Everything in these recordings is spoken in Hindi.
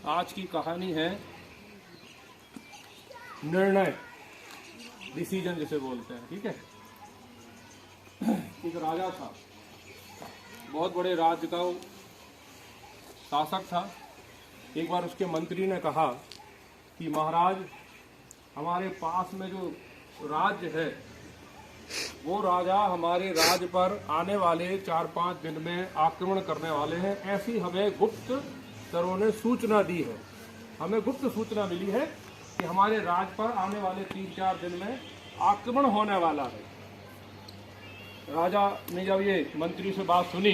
आज की कहानी है निर्णय, डिसीजन जिसे बोलते हैं। ठीक है। एक राजा था, बहुत बड़े राज्य का शासक था। एक बार उसके मंत्री ने कहा कि महाराज, हमारे पास में जो राज्य है वो राजा हमारे राज्य पर आने वाले 4-5 दिन में आक्रमण करने वाले हैं। ऐसी हमें गुप्त चरों ने सूचना दी है। हमें गुप्त सूचना मिली है कि हमारे राज्य पर आने वाले 3-4 दिन में आक्रमण होने वाला है। राजा ने जब ये मंत्री से बात सुनी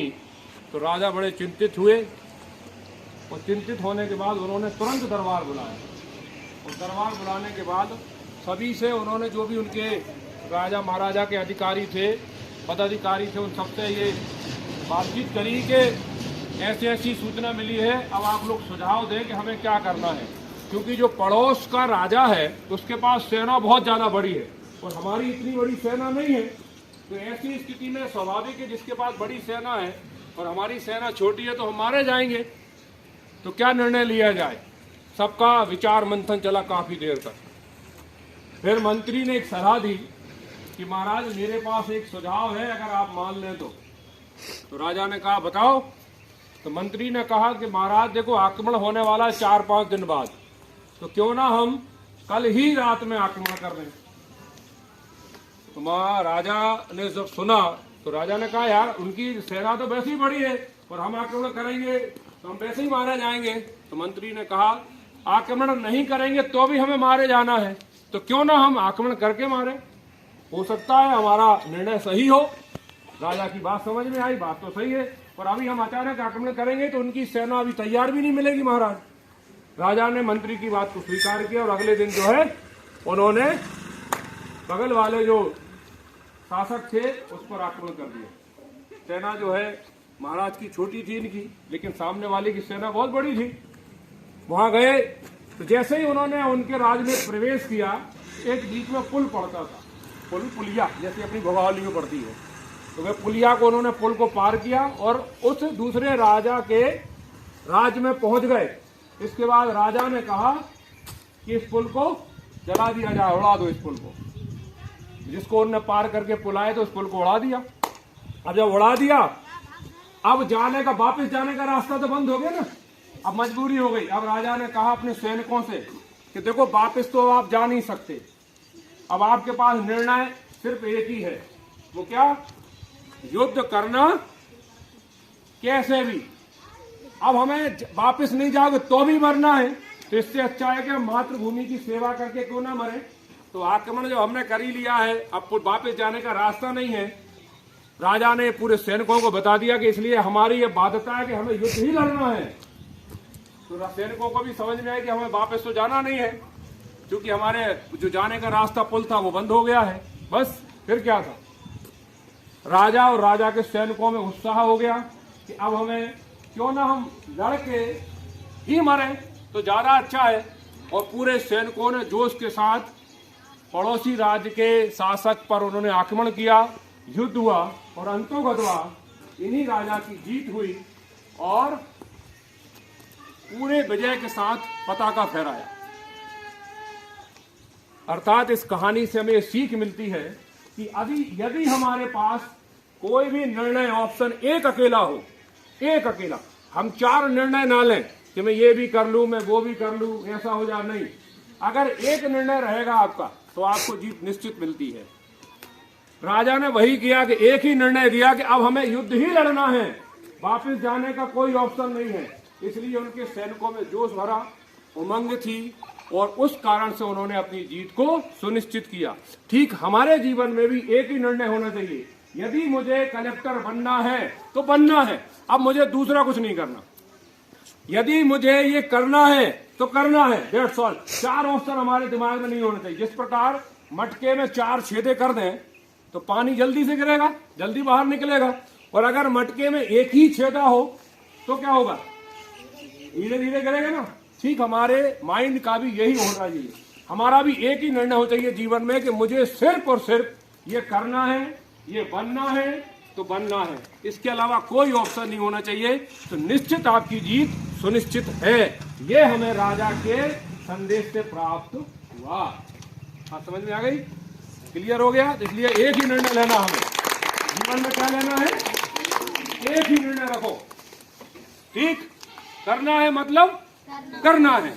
तो राजा बड़े चिंतित हुए और चिंतित होने के बाद उन्होंने तुरंत दरबार बुलाया। और दरबार बुलाने के बाद सभी से उन्होंने, जो भी उनके राजा महाराजा के अधिकारी थे, पदाधिकारी थे, उन सबसे ये बातचीत करी कि ऐसी ऐसी सूचना मिली है, अब आप लोग सुझाव दें कि हमें क्या करना है। क्योंकि जो पड़ोस का राजा है उसके पास सेना बहुत ज़्यादा बड़ी है और हमारी इतनी बड़ी सेना नहीं है। तो ऐसी स्थिति में स्वाभाविक है, जिसके पास बड़ी सेना है और हमारी सेना छोटी है तो हम मारे जाएंगे। तो क्या निर्णय लिया जाए। सबका विचार मंथन चला काफ़ी देर तक। फिर मंत्री ने एक सलाह दी कि महाराज, मेरे पास एक सुझाव है, अगर आप मान लें तो। राजा ने कहा बताओ। तो मंत्री ने कहा कि महाराज देखो, आक्रमण होने वाला है 4-5 दिन बाद, तो क्यों ना हम कल ही रात में आक्रमण कर दें। तो महाराजा ने जब सुना तो राजा ने कहा यार, उनकी सेना तो वैसे ही बड़ी है और हम आक्रमण करेंगे तो हम वैसे ही मारे जाएंगे। तो मंत्री ने कहा आक्रमण नहीं करेंगे तो भी हमें मारे जाना है, तो क्यों ना हम आक्रमण करके मारे। हो सकता है हमारा निर्णय सही हो। राजा की बात समझ में आई, बात तो सही है, पर अभी हम अचानक आक्रमण करेंगे तो उनकी सेना अभी तैयार भी नहीं मिलेगी महाराज। राजा ने मंत्री की बात को स्वीकार किया और अगले दिन जो है उन्होंने बगल वाले जो शासक थे उस पर आक्रमण कर दिया। सेना जो है महाराज की छोटी थी इनकी, लेकिन सामने वाले की सेना बहुत बड़ी थी। वहां गए तो जैसे ही उन्होंने उनके राज में प्रवेश किया, एक बीच में पुल पड़ता था, पुलिया जैसे अपनी भोगावली में पड़ती है। तो वह पुलिया को उन्होंने पुल को पार किया और उस दूसरे राजा के राज में पहुंच गए। इसके बाद राजा ने कहा कि इस पुल को जला दिया जाए, उड़ा दो इस पुल को। जिसको उन्होंने पार करके पुल आए तो उस पुल को उड़ा दिया। अब जब उड़ा दिया, अब जाने का, वापस जाने का रास्ता तो बंद हो गया ना, अब मजबूरी हो गई। अब राजा ने कहा अपने सैनिकों से कि देखो, वापस तो आप जा नहीं सकते, अब आपके पास निर्णय सिर्फ एक ही है। वो क्या? युद्ध करना कैसे भी। अब हमें वापस नहीं जाओगे तो भी मरना है, तो इससे अच्छा है कि हम मातृभूमि की सेवा करके क्यों ना मरे। तो आक्रमण जो हमने कर ही लिया है, अब वापस जाने का रास्ता नहीं है। राजा ने पूरे सैनिकों को बता दिया कि इसलिए हमारी ये बाध्यता है कि हमें युद्ध ही लड़ना है। तो सैनिकों को भी समझ में आया कि हमें वापस तो जाना नहीं है, क्योंकि हमारे जो जाने का रास्ता पुल था वो बंद हो गया है। बस फिर क्या था, राजा और राजा के सैनिकों में उत्साह हो गया कि अब हमें क्यों ना हम लड़के ही मरे तो ज्यादा अच्छा है। और पूरे सैनिकों ने जोश के साथ पड़ोसी राज्य के शासक पर उन्होंने आक्रमण किया। युद्ध हुआ और अंतोगतवा इन्हीं राजा की जीत हुई और पूरे विजय के साथ पताका फहराया। अर्थात इस कहानी से हमें सीख मिलती है कि यदि हमारे पास कोई भी निर्णय ऑप्शन एक अकेला हो, एक अकेला, हम 4 निर्णय ना लें कि मैं ये भी कर लूं, मैं वो भी कर लूं, ऐसा हो जाए, नहीं। अगर एक निर्णय रहेगा आपका तो आपको जीत निश्चित मिलती है। राजा ने वही किया कि एक ही निर्णय दिया कि अब हमें युद्ध ही लड़ना है, वापस जाने का कोई ऑप्शन नहीं है। इसलिए उनके सैनिकों में जोश भरा, उमंग थी और उस कारण से उन्होंने अपनी जीत को सुनिश्चित किया। ठीक हमारे जीवन में भी एक ही निर्णय होना चाहिए। यदि मुझे कलेक्टर बनना है तो बनना है, अब मुझे दूसरा कुछ नहीं करना। यदि मुझे ये करना है तो करना है, दैट्स ऑल। 4 ऑप्शन हमारे दिमाग में नहीं होने चाहिए। जिस प्रकार मटके में 4 छेदे कर दें तो पानी जल्दी से गिरेगा, जल्दी बाहर निकलेगा। और अगर मटके में एक ही छेदा हो तो क्या होगा, धीरे धीरे गिरेगा ना। ठीक हमारे माइंड का भी यही होना चाहिए। हमारा भी एक ही निर्णय होना चाहिए जीवन में कि मुझे सिर्फ और सिर्फ ये करना है, ये बनना है तो बनना है, इसके अलावा कोई ऑप्शन नहीं होना चाहिए। तो निश्चित आपकी जीत सुनिश्चित है। ये हमें राजा के संदेश से प्राप्त हुआ। हाँ, समझ में आ गई? क्लियर हो गया? इसलिए एक ही निर्णय लेना हमें जीवन में। क्या लेना है? एक ही निर्णय रखो। ठीक, करना है मतलब करना है।